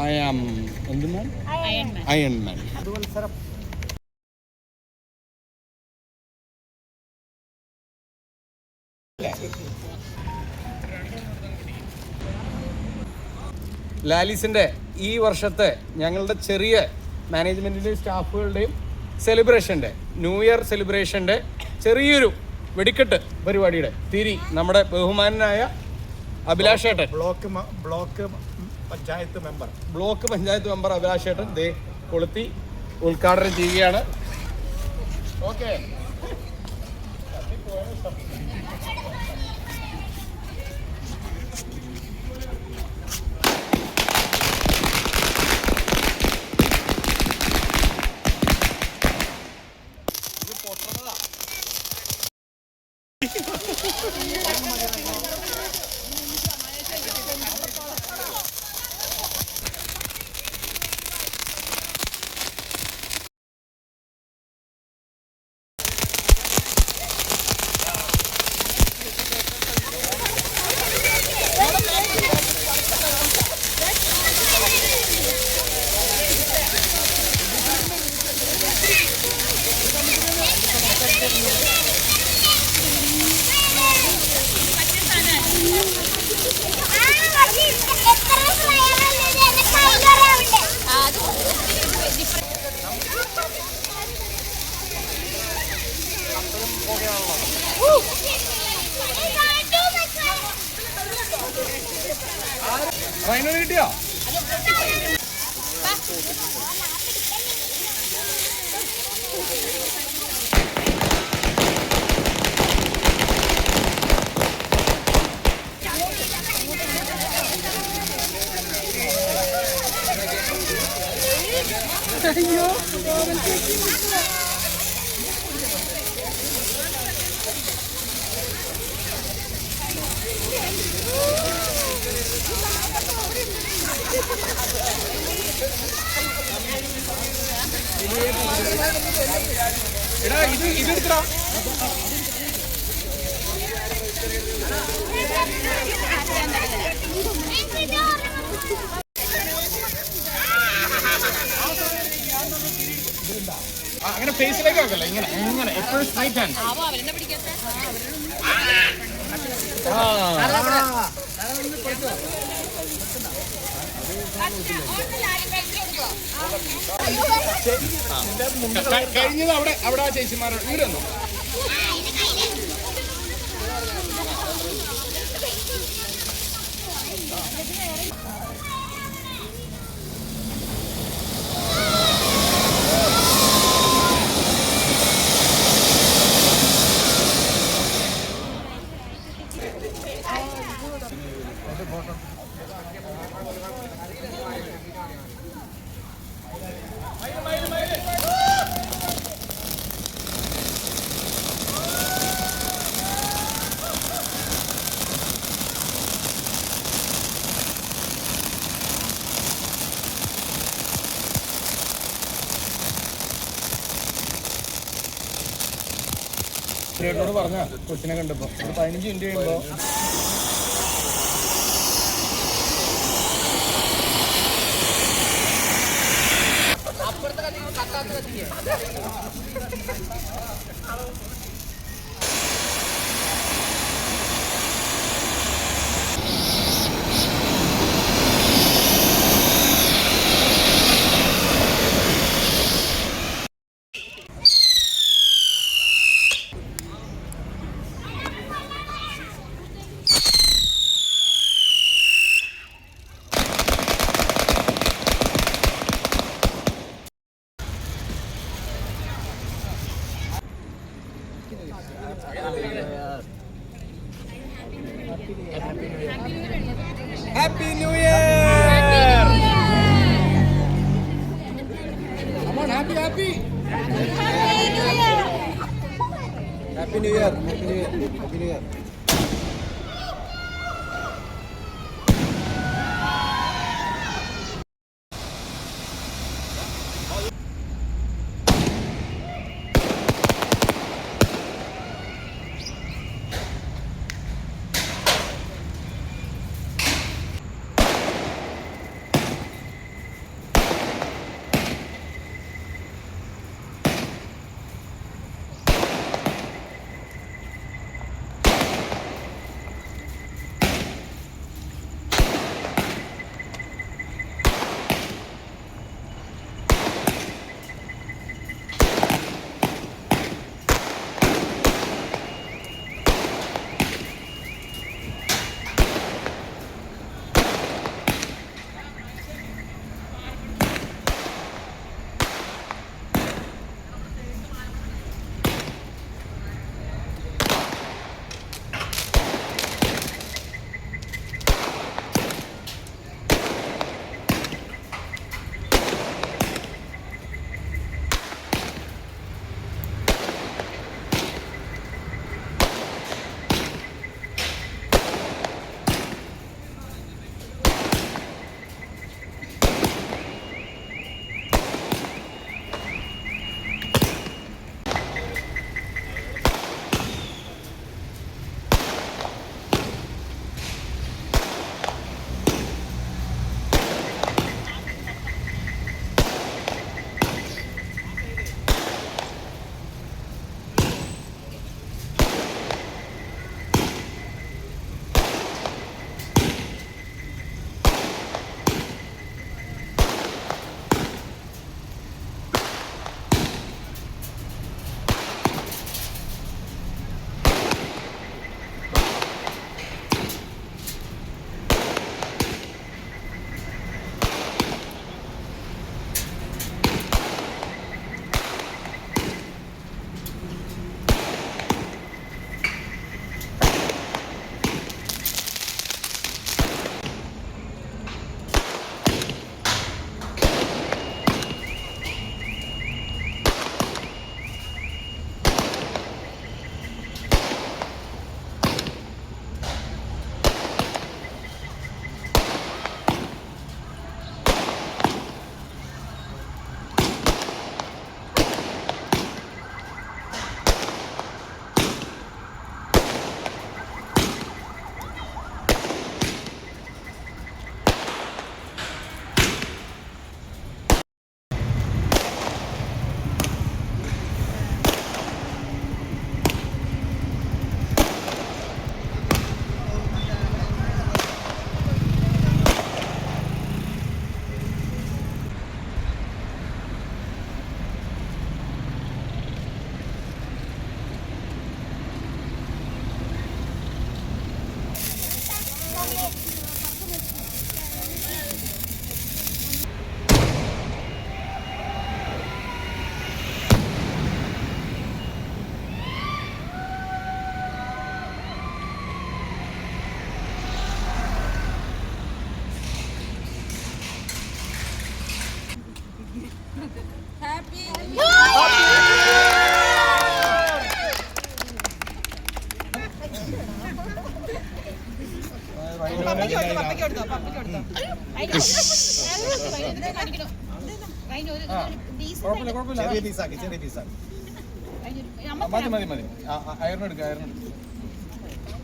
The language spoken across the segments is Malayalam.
I am എന്തുമാൻ Iron Man. ലാലിസിൻ്റെ ഈ വർഷത്തെ ഞങ്ങളുടെ ചെറിയ മാനേജ്മെൻറ്റിൻ്റെയും സ്റ്റാഫുകളുടെയും സെലിബ്രേഷൻ്റെ ന്യൂ ഇയർ സെലിബ്രേഷൻ്റെ ചെറിയൊരു വെടിക്കെട്ട് പരിപാടിയുടെ തിരി നമ്മുടെ ബഹുമാനായ അഭിലാഷ് ഏട്ടൻ ബ്ലോക്ക് പഞ്ചായത്ത് മെമ്പർ അഭിലാഷ് ഏട്ടൻ ദേ കൊളുത്തി ഉദ്ഘാടനം ചെയ്യുകയാണ്. ഓക്കെ, ഫൈനൽ കിട്ടിയോ? അയ്യോ എടാ ഇതെടുക്കടാ. അങ്ങനെ ഫേസിലേക്ക് ആക്കല്ല, ഇങ്ങനെ ഇങ്ങനെ എപ്പോഴും സ്ട്രൈറ്റ് ഹാൻഡ്. കഴിഞ്ഞത് അവിടെ ആ ചേച്ചിമാരോട് ഇവരൊന്നും ോട് പറഞ്ഞ കൊച്ചിനെ കണ്ടപ്പോ ഒരു 15 മിനിറ്റ് കഴിയുമ്പോ Happy New Year! Come on, happy! Happy New Year! Happy New Year!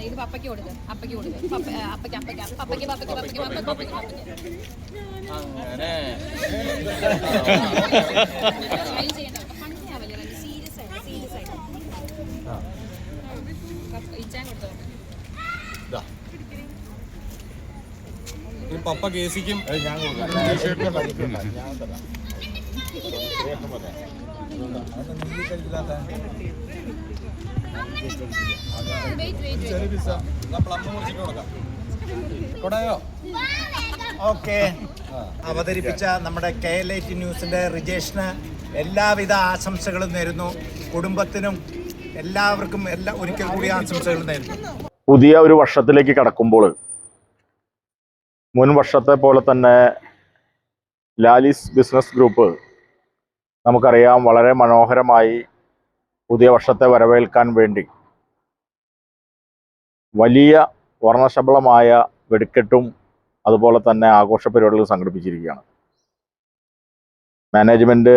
ഇത് പപ്പയ്ക്ക് കൊടുക്കുക, അപ്പയ്ക്ക് കൊടുക്കുക, അപ്പയ്ക്ക് പപ്പ കേസിക്കും ഞാൻ ഓക്കെ, അവതരിപ്പിച്ച നമ്മുടെ KLAT ന്യൂസിന്റെ റിജേഷിന് എല്ലാവിധ ആശംസകളും നേരുന്നു. കുടുംബത്തിനും എല്ലാവർക്കും ഒരിക്കൽ കൂടി ആശംസകൾ നേരുന്നു. പുതിയ ഒരു വർഷത്തിലേക്ക് കടക്കുമ്പോൾ മുൻ വർഷത്തെ പോലെ തന്നെ ലാലിസ് ബിസിനസ് ഗ്രൂപ്പ് നമുക്കറിയാം വളരെ മനോഹരമായി പുതിയ വർഷത്തെ വരവേൽക്കാൻ വേണ്ടി വലിയ വർണ്ണശബളമായ വെടിക്കെട്ടും അതുപോലെ തന്നെ ആഘോഷ പരിപാടികൾ സംഘടിപ്പിച്ചിരിക്കുകയാണ്. മാനേജ്മെൻറ്റ്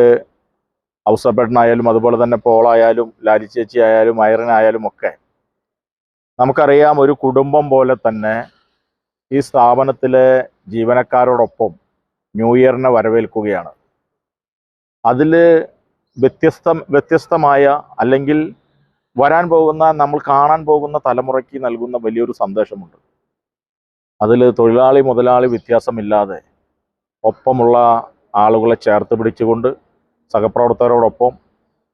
ഔസപ്പേട്ടനായാലും അതുപോലെ തന്നെ പോളായാലും ലാലി ചേച്ചി ആയാലും ഐറനായാലും ഒക്കെ നമുക്കറിയാം ഒരു കുടുംബം പോലെ തന്നെ ഈ സ്ഥാപനത്തിലെ ജീവനക്കാരോടൊപ്പം ന്യൂ ഇയറിനെ വരവേൽക്കുകയാണ്. അതിൽ വ്യത്യസ്തമായ അല്ലെങ്കിൽ വരാൻ പോകുന്ന നമ്മൾ കാണാൻ പോകുന്ന തലമുറയ്ക്ക് നൽകുന്ന വലിയൊരു സന്ദേശമുണ്ട്. അതിൽ തൊഴിലാളി മുതലാളി വ്യത്യാസമില്ലാതെ ഒപ്പമുള്ള ആളുകളെ ചേർത്ത് പിടിച്ചുകൊണ്ട് സഹപ്രവർത്തകരോടൊപ്പം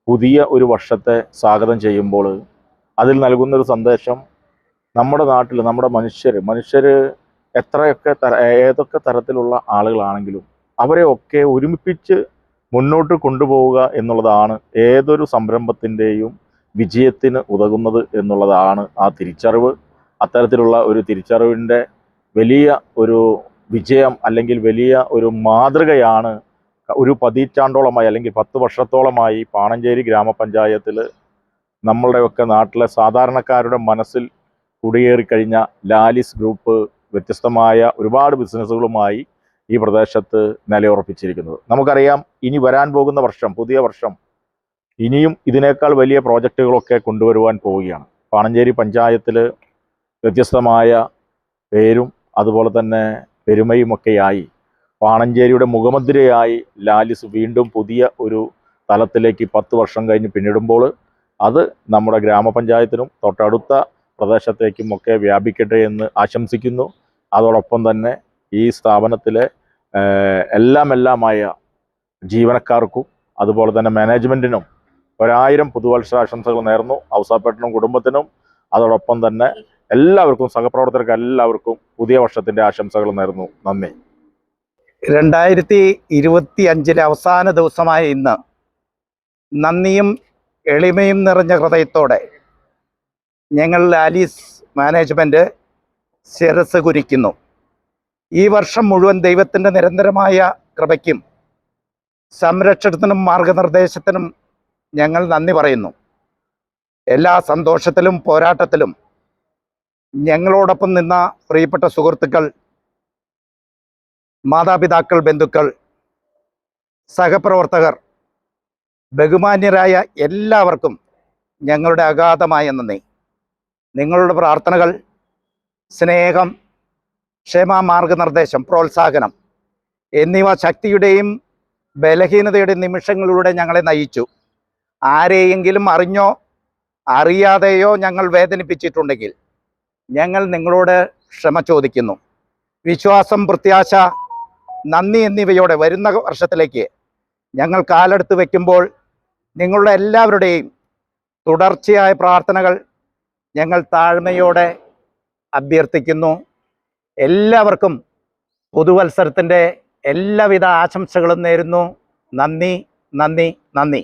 പുതിയ ഒരു വർഷത്തെ സ്വാഗതം ചെയ്യുമ്പോൾ അതിൽ നൽകുന്നൊരു സന്ദേശം നമ്മുടെ നാട്ടിൽ നമ്മുടെ മനുഷ്യർ ഏതൊക്കെ തരത്തിലുള്ള ആളുകളാണെങ്കിലും അവരെയൊക്കെ ഒരുമിപ്പിച്ച് മുന്നോട്ട് കൊണ്ടുപോവുക എന്നുള്ളതാണ് ഏതൊരു സംരംഭത്തിൻ്റെയും വിജയത്തിന് ഉതകുന്നത് എന്നുള്ളതാണ് ആ തിരിച്ചറിവ്. അത്തരത്തിലുള്ള ഒരു തിരിച്ചറിവിൻ്റെ വലിയ ഒരു വിജയം അല്ലെങ്കിൽ വലിയ ഒരു മാതൃകയാണ് ഒരു പതിറ്റാണ്ടോളമായി അല്ലെങ്കിൽ 10 വർഷത്തോളമായി പാണഞ്ചേരി ഗ്രാമപഞ്ചായത്തിൽ നമ്മളുടെയൊക്കെ നാട്ടിലെ സാധാരണക്കാരുടെ മനസ്സിൽ കുടിയേറിക്കഴിഞ്ഞ ലാലിസ് ഗ്രൂപ്പ് വ്യത്യസ്തമായ ഒരുപാട് ബിസിനസ്സുകളുമായി ഈ പ്രദേശത്ത് നിലയുറപ്പിച്ചിരിക്കുന്നത്. നമുക്കറിയാം ഇനി വരാൻ പോകുന്ന വർഷം, പുതിയ വർഷം, ഇനിയും ഇതിനേക്കാൾ വലിയ പ്രോജക്റ്റുകളൊക്കെ കൊണ്ടുവരുവാൻ പോവുകയാണ്. പാണഞ്ചേരി പഞ്ചായത്തിൽ വ്യത്യസ്തമായ പേരും അതുപോലെ തന്നെ പെരുമയുമൊക്കെയായി പാണഞ്ചേരിയുടെ മുഖമുദ്രയായി ലാലിസ് വീണ്ടും പുതിയ ഒരു തലത്തിലേക്ക് 10 വർഷം കഴിഞ്ഞ് പിന്നിടുമ്പോൾ അത് നമ്മുടെ ഗ്രാമപഞ്ചായത്തിനും തൊട്ടടുത്ത പ്രദേശത്തേക്കും ഒക്കെ വ്യാപിക്കട്ടെ എന്ന് ആശംസിക്കുന്നു. അതോടൊപ്പം തന്നെ ഈ സ്ഥാപനത്തിലെ എല്ലാമായ ജീവനക്കാർക്കും അതുപോലെ തന്നെ മാനേജ്മെൻറ്റിനും 1000 പുതുവത്സരാശംസകൾ നേർന്നു. ഔസാപ്പേട്ടനും കുടുംബത്തിനും അതോടൊപ്പം തന്നെ എല്ലാവർക്കും സഹപ്രവർത്തകർക്ക് എല്ലാവർക്കും പുതിയ വർഷത്തിൻ്റെ ആശംസകൾ നേർന്നു. നന്ദി. 2025 അവസാന ദിവസമായ ഇന്ന് നന്ദിയും എളിമയും നിറഞ്ഞ ഹൃദയത്തോടെ ഞങ്ങൾ ലാലിസ് മാനേജ്മെൻറ്റ് ശിരസ് കുനിക്കുന്നു. ഈ വർഷം മുഴുവൻ ദൈവത്തിൻ്റെ നിരന്തരമായ കൃപയ്ക്കും സംരക്ഷണത്തിനും മാർഗനിർദ്ദേശത്തിനും ഞങ്ങൾ നന്ദി പറയുന്നു. എല്ലാ സന്തോഷത്തിലും പോരാട്ടത്തിലും ഞങ്ങളോടൊപ്പം നിന്ന പ്രിയപ്പെട്ട സുഹൃത്തുക്കൾ, മാതാപിതാക്കൾ, ബന്ധുക്കൾ, സഹപ്രവർത്തകർ, ബഹുമാന്യരായ എല്ലാവർക്കും ഞങ്ങളുടെ അഗാധമായ നന്ദി. നിങ്ങളുടെ പ്രാർത്ഥനകൾ, സ്നേഹം, ക്ഷമ, മാർഗനിർദ്ദേശം, പ്രോത്സാഹനം എന്നിവ ശക്തിയുടെയും ബലഹീനതയുടെയും നിമിഷങ്ങളിലൂടെ ഞങ്ങളെ നയിച്ചു. ആരെയെങ്കിലും അറിഞ്ഞോ അറിയാതെയോ ഞങ്ങൾ വേദനിപ്പിച്ചിട്ടുണ്ടെങ്കിൽ ഞങ്ങൾ നിങ്ങളോട് ക്ഷമ ചോദിക്കുന്നു. വിശ്വാസം, പ്രത്യാശ, നന്ദി എന്നിവയോടെ വരുന്ന വർഷത്തിലേക്ക് ഞങ്ങൾ കാലെടുത്ത് വയ്ക്കുമ്പോൾ നിങ്ങളുടെ എല്ലാവരുടെയും തുടർച്ചയായ പ്രാർത്ഥനകൾ ഞങ്ങൾ താഴ്മയോടെ അഭ്യർത്ഥിക്കുന്നു. എല്ലാവർക്കും പുതുവത്സരത്തിൻ്റെ എല്ലാവിധ ആശംസകളും നേരുന്നു. നന്ദി, നന്ദി, നന്ദി.